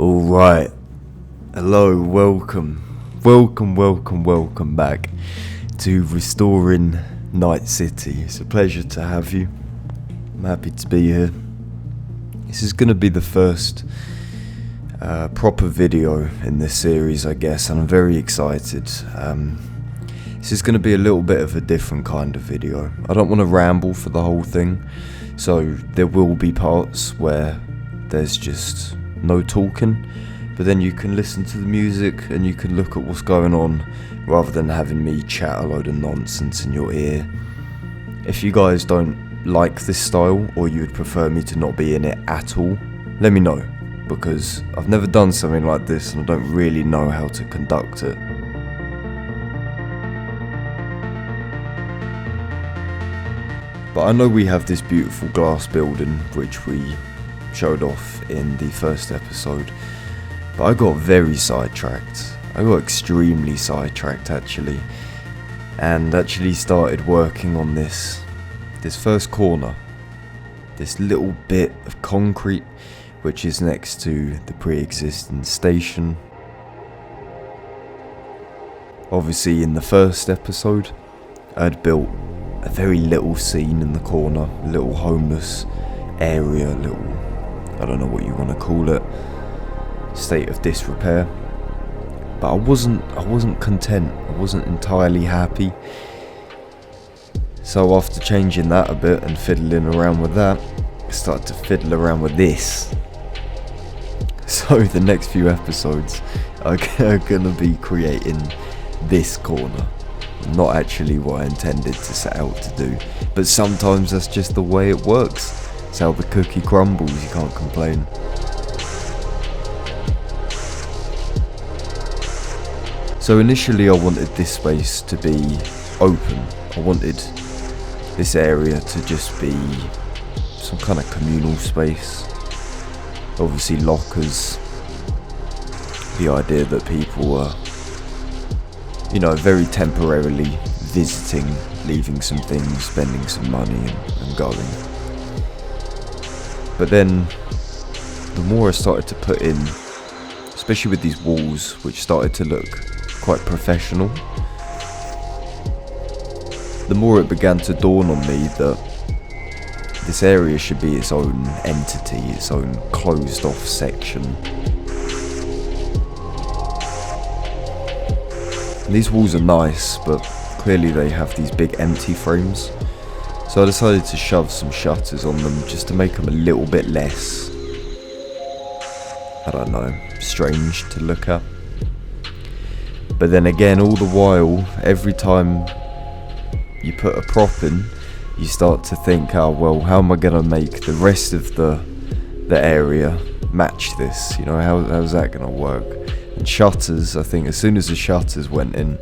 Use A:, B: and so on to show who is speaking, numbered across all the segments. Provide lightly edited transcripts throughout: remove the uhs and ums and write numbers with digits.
A: Alright, hello, welcome back to Restoring Night City. It's a pleasure to have you. I'm happy to be here. This is going to be the first proper video in this series, I guess, and I'm very excited. This is going to be a little bit of a different kind of video. I don't want to ramble for the whole thing, so there will be parts where there's just no talking, but then you can listen to the music and you can look at what's going on rather than having me chat a load of nonsense in your ear. If you guys don't like this style, or you would prefer me to not be in it at all, let me know, because I've never done something like this and I don't really know how to conduct it. But I know we have this beautiful glass building which we showed off in the first episode, but I got very sidetracked. I got extremely sidetracked actually, and actually started working on this first corner, this little bit of concrete which is next to the pre-existing station. Obviously in the first episode I'd built a very little scene in the corner, a little homeless area, little, I don't know what you want to call it, state of disrepair. But I wasn't content. I wasn't entirely happy. So after changing that a bit and fiddling around with that, I started to fiddle around with this. So the next few episodes are gonna be creating this corner. Not actually what I intended to set out to do, but sometimes that's just the way it works. It's how the cookie crumbles, you can't complain. So initially I wanted this space to be open. I wanted this area to just be some kind of communal space. Obviously lockers, the idea that people were, very temporarily visiting, leaving some things, spending some money and going. But then, the more I started to put in, especially with these walls, which started to look quite professional, the more it began to dawn on me that this area should be its own entity, its own closed off section. And these walls are nice, but clearly they have these big empty frames. So I decided to shove some shutters on them just to make them a little bit less, I don't know, strange to look at. But then again, all the while, every time you put a prop in, you start to think, oh well, how am I going to make the rest of the area match this? How's that going to work? And shutters, I think as soon as the shutters went in,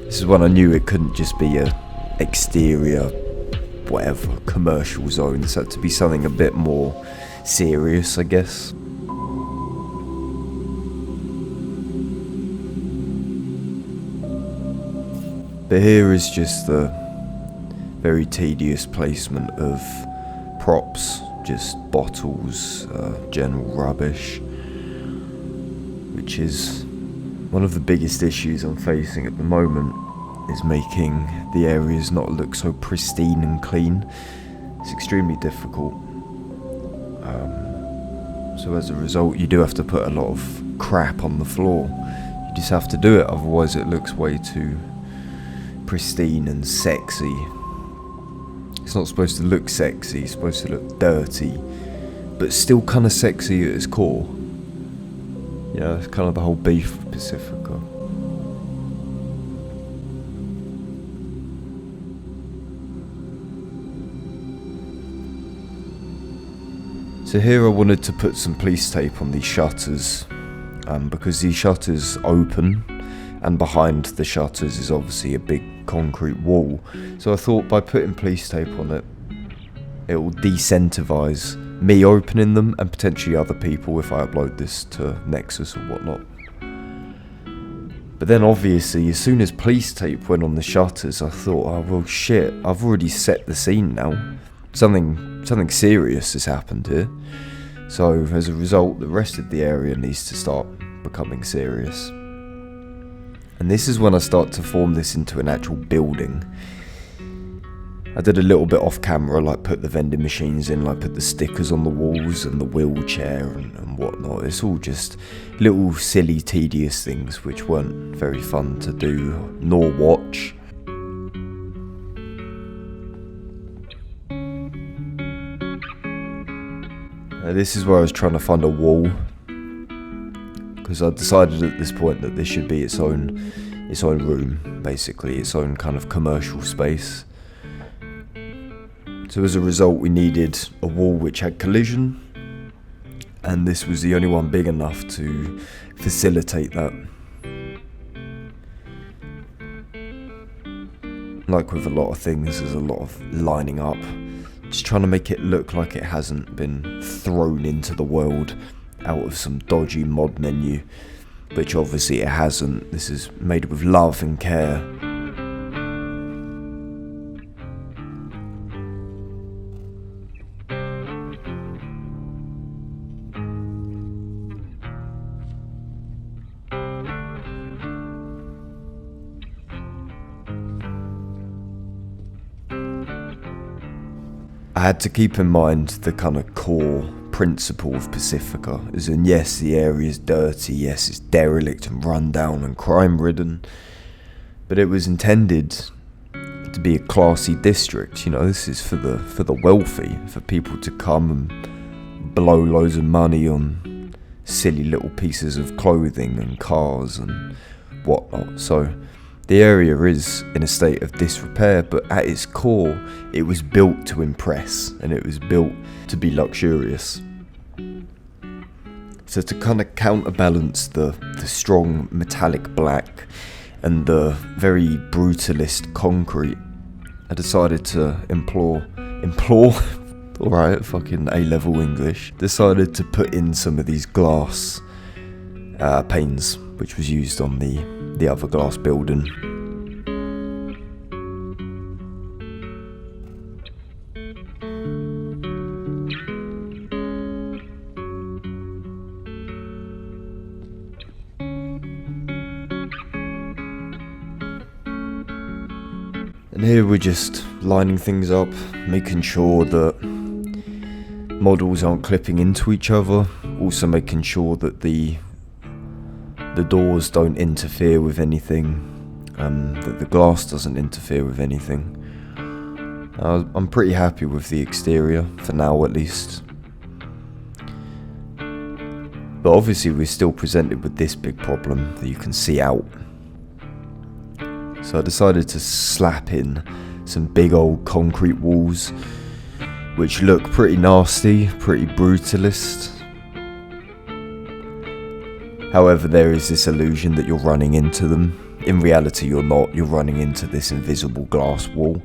A: this is when I knew it couldn't just be a exterior, whatever, commercial zone. It had to be something a bit more serious, I guess. But here is just the very tedious placement of props, just bottles, general rubbish, which is one of the biggest issues I'm facing at the moment, is making the areas not look so pristine and clean. It's extremely difficult. So as a result, you do have to put a lot of crap on the floor. You just have to do it, otherwise it looks way too pristine and sexy. It's not supposed to look sexy, it's supposed to look dirty, but still kind of sexy at its core. It's kind of the whole beef with Pacifica. So here I wanted to put some police tape on these shutters, because these shutters open, and behind the shutters is obviously a big concrete wall. So I thought by putting police tape on it, it will decentivize me opening them and potentially other people if I upload this to Nexus or whatnot. But then obviously as soon as police tape went on the shutters, I thought, oh well shit, I've already set the scene now. Something serious has happened here. So as a result, the rest of the area needs to start becoming serious. And this is when I start to form this into an actual building. I did a little bit off camera, like put the vending machines in, like put the stickers on the walls and the wheelchair and whatnot. It's all just little silly, tedious things which weren't very fun to do nor watch. This is where I was trying to find a wall, because I decided at this point that this should be its own room, basically, its own kind of commercial space. So as a result, we needed a wall which had collision, and this was the only one big enough to facilitate that. Like with a lot of things, there's a lot of lining up, just trying to make it look like it hasn't been thrown into the world out of some dodgy mod menu, which obviously it hasn't. This is made with love and care. I had to keep in mind the kind of core principle of Pacifica, as in, yes, the area is dirty, yes, it's derelict and run down and crime ridden, but it was intended to be a classy district. You know, this is for the wealthy, for people to come and blow loads of money on silly little pieces of clothing and cars and whatnot. So the area is in a state of disrepair, but at its core, it was built to impress, and it was built to be luxurious. So to kind of counterbalance the strong metallic black and the very brutalist concrete, I decided to implore, alright, fucking A-level English, decided to put in some of these glass panes, which was used on the other glass building. And here we're just lining things up, making sure that models aren't clipping into each other, also making sure that the doors don't interfere with anything, that the glass doesn't interfere with anything. I'm pretty happy with the exterior, for now at least. But obviously we're still presented with this big problem that you can see out. So I decided to slap in some big old concrete walls, which look pretty nasty, pretty brutalist. However, there is this illusion that you're running into them. In reality, you're not. You're running into this invisible glass wall.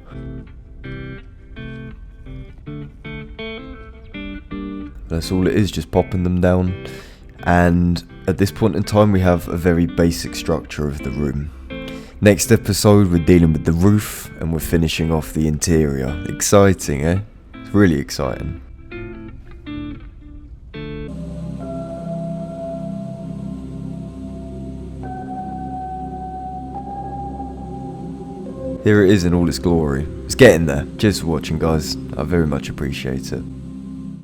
A: That's all it is, just popping them down. And at this point in time, we have a very basic structure of the room. Next episode, we're dealing with the roof, and we're finishing off the interior. Exciting, eh? It's really exciting. Here it is in all its glory. It's getting there. Cheers for watching, guys. I very much appreciate it.